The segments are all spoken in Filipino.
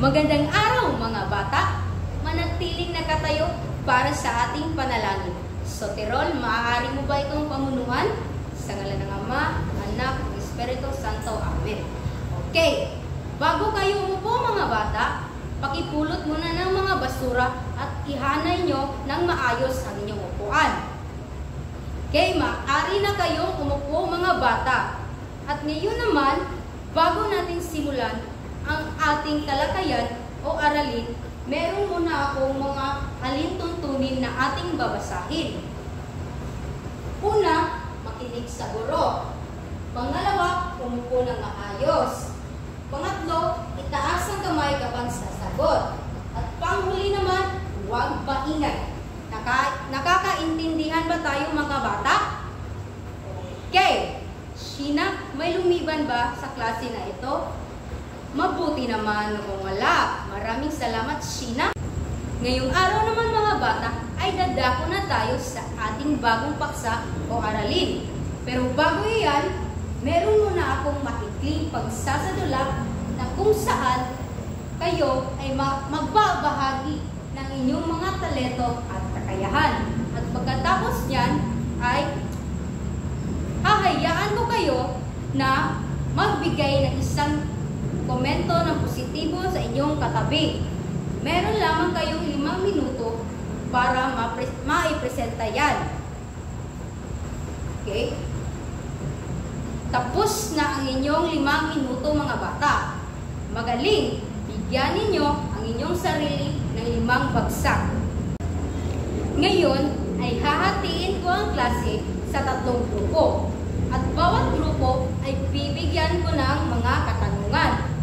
Magandang araw mga bata! Manatiling nakatayo para sa ating panalangin. Soterol, maaari mo ba itong pamunuan? Sa ngalan ng Ama, Anak, Espiritu Santo. Amen. Okay, bago kayo umupo mga bata, pakipulot muna ng mga basura at ihanay nyo ng maayos ang inyong upuan. Okay, maaari na kayong umupo mga bata. At ngayon naman, bago natin simulan ang ating talakayan o aralin, meron muna akong mga alintuntunin na ating babasahin. Una, makinig sa guro. Pangalawa, umupo ng maayos. Pangatlo, itaas ang kamay kapag sasagot. At panghuli naman, huwag maingay. Nakakaintindihan ba tayo mga bata? Okay. Sheena, may lumiban ba sa klase na ito? Mabuti naman kung wala. Maraming salamat, Sheena. Ngayong araw naman mga bata ay dadako na tayo sa ating bagong paksa o aralin. Pero bago iyan, meron muna akong maikling pagsasadula na kung saan kayo ay magbabahagi ng inyong mga talento at kakayahan. At pagkatapos niyan ay hahayaan ko kayo na magbigay ng isang komento ng positibo sa inyong katabi. Meron lamang kayong 5 minuto para maipresenta yan. Okay? Tapos na ang inyong 5 minuto mga bata. Magaling, bigyan ninyo ang inyong sarili ng 5 bagsak. Ngayon ay hahatiin ko ang klase sa 3 grupo. At bawat grupo ay bibigyan ko ng mga katanungan.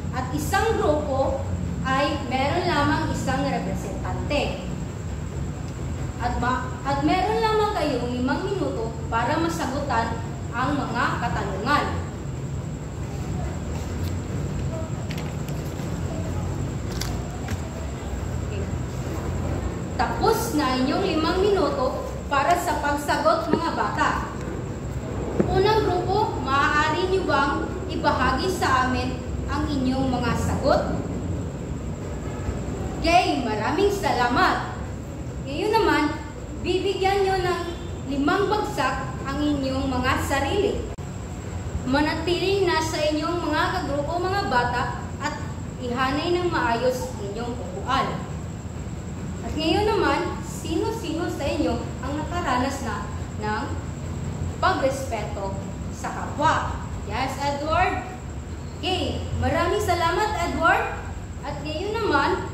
At isang grupo ay meron lamang isang representante. At meron lamang kayong 5 minuto para masagutan ang mga katanungan. Okay. Tapos na inyong 5 minuto para sa pagsagot mga bata. Unang grupo, maaari nyo bang ibahagi sa amin ang inyong mga sagot? Okay, maraming salamat. Ngayon naman, bibigyan nyo ng 5 bagsak ang inyong mga sarili. Manatiling nasa inyong mga kagrupo mga bata at ihanay ng maayos inyong upuan. At ngayon naman, sino-sino sa inyo ang nakaranas na ng pagrespeto sa kapwa? Yes, Edward? Okay, maraming salamat, Edward. At ngayon naman,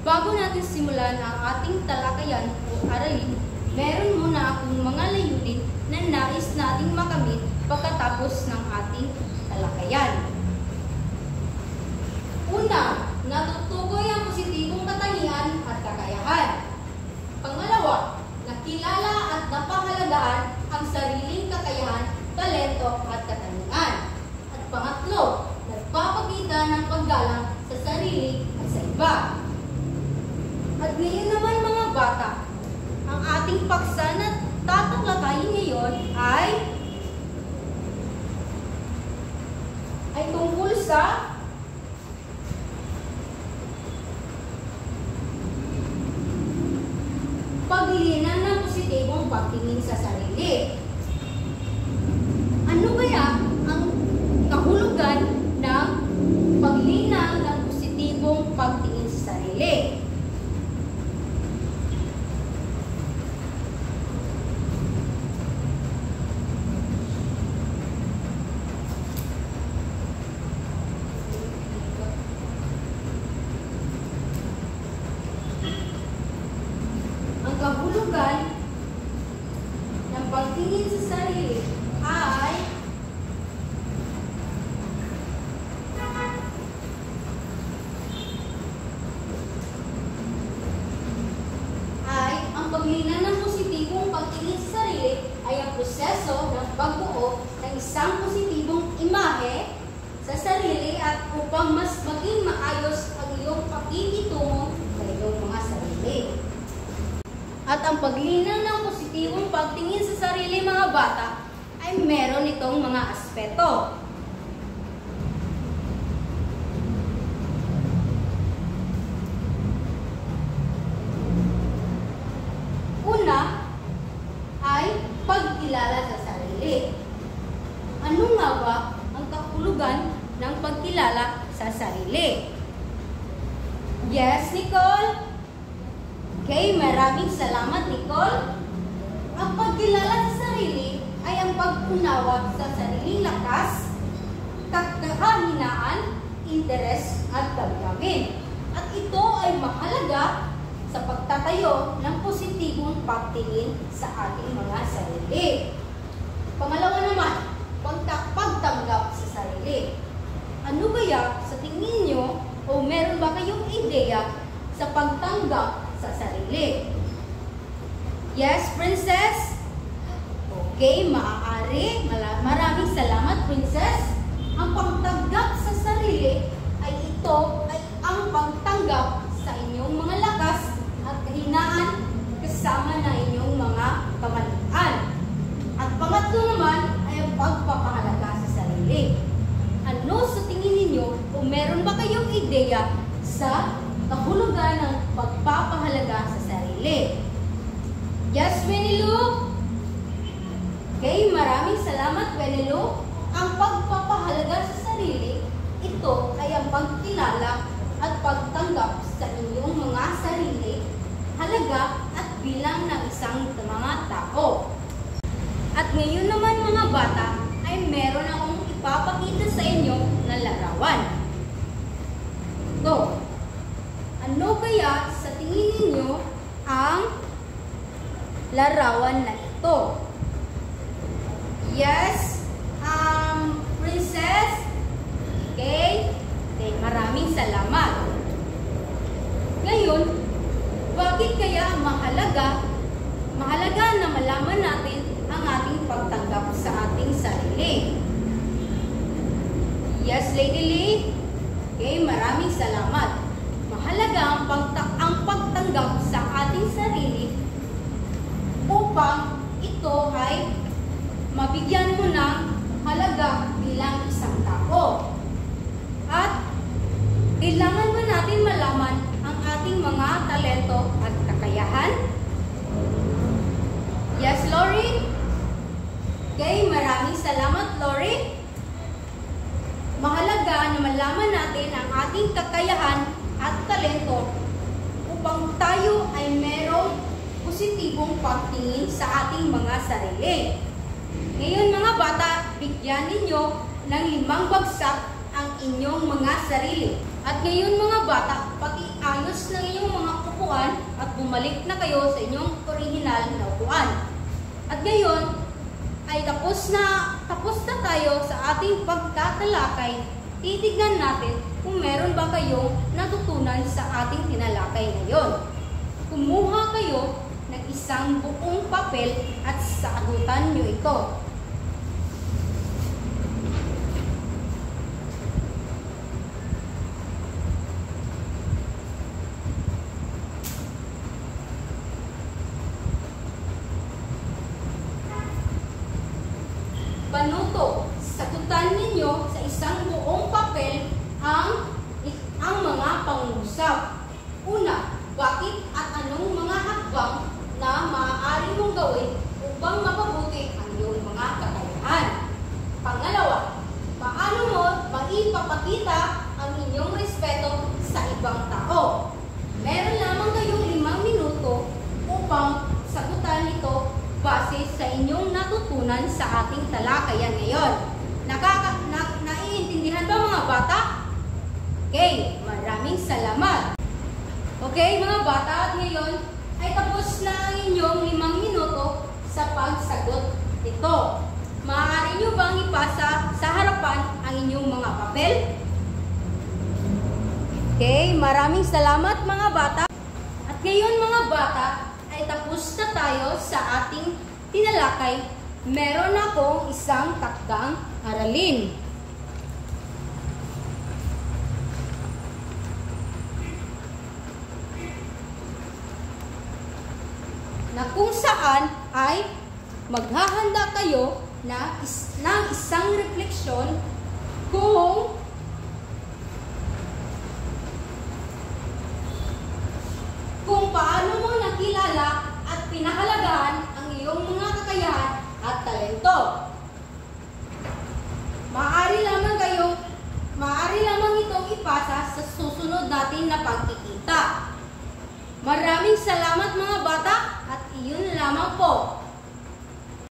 bago natin simulan ang ating talakayan o aralin, meron muna akong mga layunin na nais nating makamit pagkatapos ng ating talakayan. Una, natutukoy ang positibong katangian at kakayahan. Pangalawa, nakilala at napangalagaan ang sariling kakayahan, talento at katangian. At pangatlo, nagpapakita ng paggalang sa sarili at sa iba. At ngayon naman mga bata, ang ating paksa na tatalakayin ngayon ay tungkol sa paglinan ng positibong pagtingin sa sarili. Ano kaya ang kahulugan ng paglinaw ng positibong pagtingin sa sarili? Ang kahulugan ng pagtingin sa sarili ay ang paglinan ng positibong pagtingin sa sarili ay ang proseso ng pagbuo ng isang positibong imahe sa sarili at upang mas maging maayos ang iyong pakikitungo sa iyong mga sarili. At ang paglinaw ng positibong pagtingin sa sarili mga bata ay meron itong mga aspeto. sarili. Yes, Nicole? Okay, maraming salamat, Nicole. Ang pagkilala sa sarili ay ang pag-unawa sa sariling lakas, kakahinaan, interes at damdamin. At ito ay mahalaga sa pagtatayo ng positibong pagtingin sa ating mga sarili. Pangalawa naman, pagtanggap sa sarili. Ano kaya sa tingin nyo o meron ba kayong ideya sa pagtanggap sa sarili? Yes, Princess? Okay, maaari. Maraming salamat, Princess. Ang pagtanggap sa sarili ay ito ay ang pagtanggap sa inyong mga lakas at kahinaan kasama na inyong mga kamalian. At pangatlo naman ay ang pagpapahalaga sa sarili. Ano sa tingin ninyo o meron ba kayong ideya sa kahulugan ng pagpapahalaga sa sarili? Yes, Wenelu? Okay, maraming salamat, Wenelu. Ang pagpapahalaga sa sarili, ito ay ang pagkilala at pagtanggap sa inyong mga sarili, halaga at bilang ng isang mga tao. At ngayon naman mga bata, ay meron akong ipapakita sa inyo na larawan. Ito. Ano kaya sa tingin ninyo ang larawan na ito? Yes, Princess? Okay? Okay, maraming salamat. Ngayon, bakit kaya mahalaga na malaman natin ang ating pagtanggap sa ating sarili? Yes, Lady Lee? Okay, maraming salamat. Mahalaga ang pagtanggap sa ating sarili upang ito ay mabigyan mo ng halaga bilang isang tao. At kailangan ba natin malaman ang ating mga talento at kakayahan? Yes, Lori? Okay, maraming salamat, Lori. Mahalaga na malaman natin ang ating kakayahan at talento upang tayo ay merong positibong pagtingin sa ating mga sarili. Ngayon mga bata, bigyan ninyo ng 5 bagsak ang inyong mga sarili. At ngayon mga bata, paki-ayos ng inyong mga upuan at bumalik na kayo sa inyong orihinal na upuan. At ngayon, ay tapos na tayo sa ating pagtatalakay. Titignan natin kung meron ba kayong natutunan sa ating tinalakay ngayon. Kumuha kayo ng isang buong papel at sagutan nyo ito. Panuto, sagutan ninyo sa isang buong papel ang mga pangungusap. Una, bakit at anong mga hakbang na maaari mong gawin upang mapabuti ang iyong mga kakayahan? Pangalawa, paano mo maipapakita ang inyong respeto sa ibang tao? Meron lamang kayong 5 minuto upang sagutan ito base sa inyong natutunan sa ating talakayan ngayon. Naiintindihan ba mga bata? Okay, maraming salamat. Okay mga bata, at ngayon ay tapos na ang inyong 5 minuto sa pagsagot nito. Maaari nyo bang ipasa sa harapan ang inyong mga papel? Okay, maraming salamat mga bata. At ngayon mga bata, ay tapos na tayo sa ating tinalakay. Meron akong isang takdang aralin. Na kung saan ay maghahanda kayo ng isang refleksyon kung paano mo nakilala at pinahalagaan ang iyong mga kakayahan at talento. Maaari lamang itong ipasa sa susunod natin na pagkikita. Maraming salamat mga bata at iyon lamang po.